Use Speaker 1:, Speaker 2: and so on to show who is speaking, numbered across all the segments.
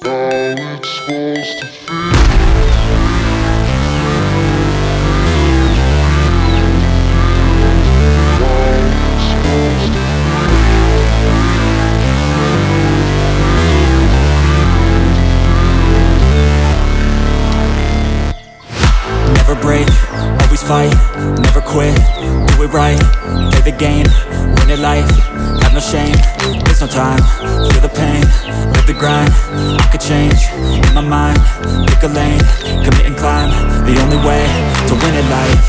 Speaker 1: Never break, always fight, never quit, do it right, play the game, win it life, have no shame, there's no time, feel the pain, live the grind, I could change, in my mind, pick a lane, commit and climb, the only way to win it life,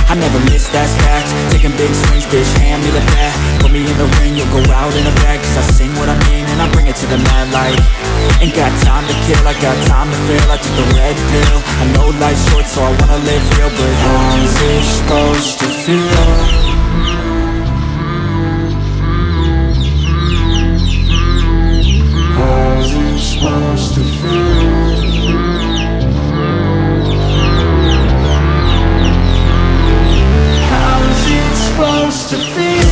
Speaker 1: I never miss, that's fact, taking big swings, bitch, hand me the bat, put me in the ring, you'll go out in a bag, cause I sing what I mean and I bring it to the mad light, ain't got time to kill, I got time to feel, I took the red pill, I know life's short so I wanna live real, but how's it supposed to feel? How's it supposed to feel? How's it supposed to feel?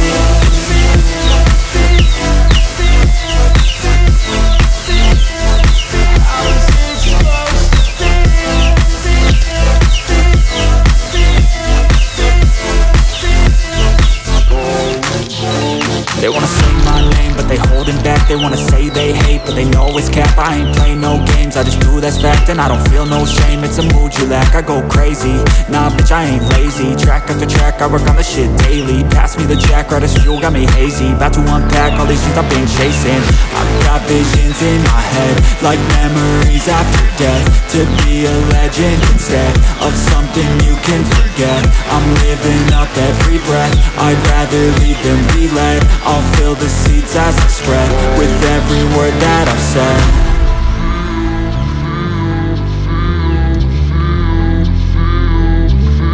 Speaker 1: They wanna say my name, but they holding back. They wanna say they hate, but they know it's cap. I ain't play no games, I just do, that's fact. And I don't feel no shame, it's a mood you lack. I go crazy, nah bitch I ain't lazy. Track after track, I work on the shit daily. Pass me the jack, right as fuel, got me hazy. About to unpack all these things I've been chasing. I've got visions in my head, like memories after death. To be a legend instead of something you can forget. I'm living up every breath, I'd rather lead than be led. I'll fill the seeds as I spread, with every word that I've said.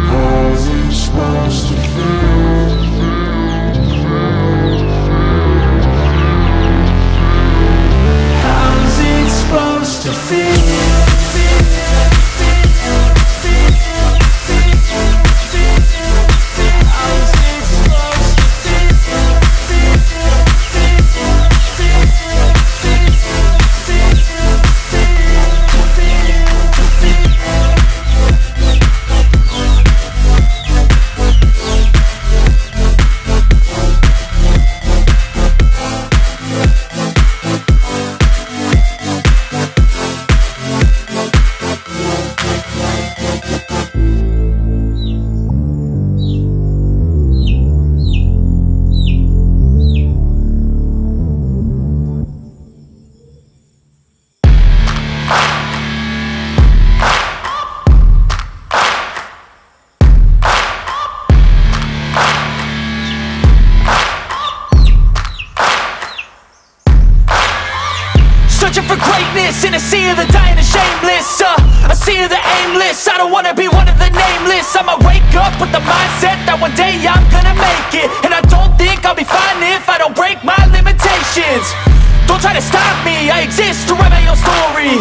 Speaker 1: How's it supposed to feel? How's it supposed to feel?
Speaker 2: Searching for greatness in a sea of the dying and shameless, a sea of the aimless. I don't wanna be one of the nameless. I'ma wake up with the mindset that one day I'm gonna make it. And I don't think I'll be fine if I don't break my limitations. Don't try to stop me, I exist to write my own story.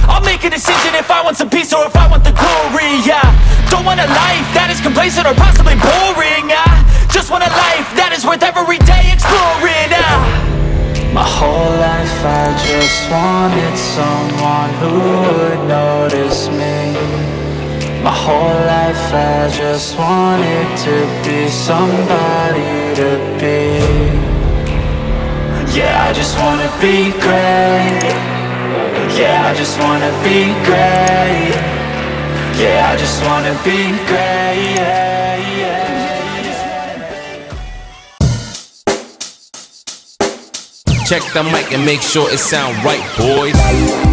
Speaker 2: I'll make a decision if I want some peace or if I want the glory, yeah. Don't want a life that is complacent or possibly boring, I just want a life that is worth every day exploring, My whole life I just wanted someone who would notice me. My whole life I just wanted to be somebody to be. Yeah, I just wanna be great. Yeah, I just wanna be great. Yeah, I just wanna be great, yeah, yeah.
Speaker 3: Check the mic and make sure it sound right, boys.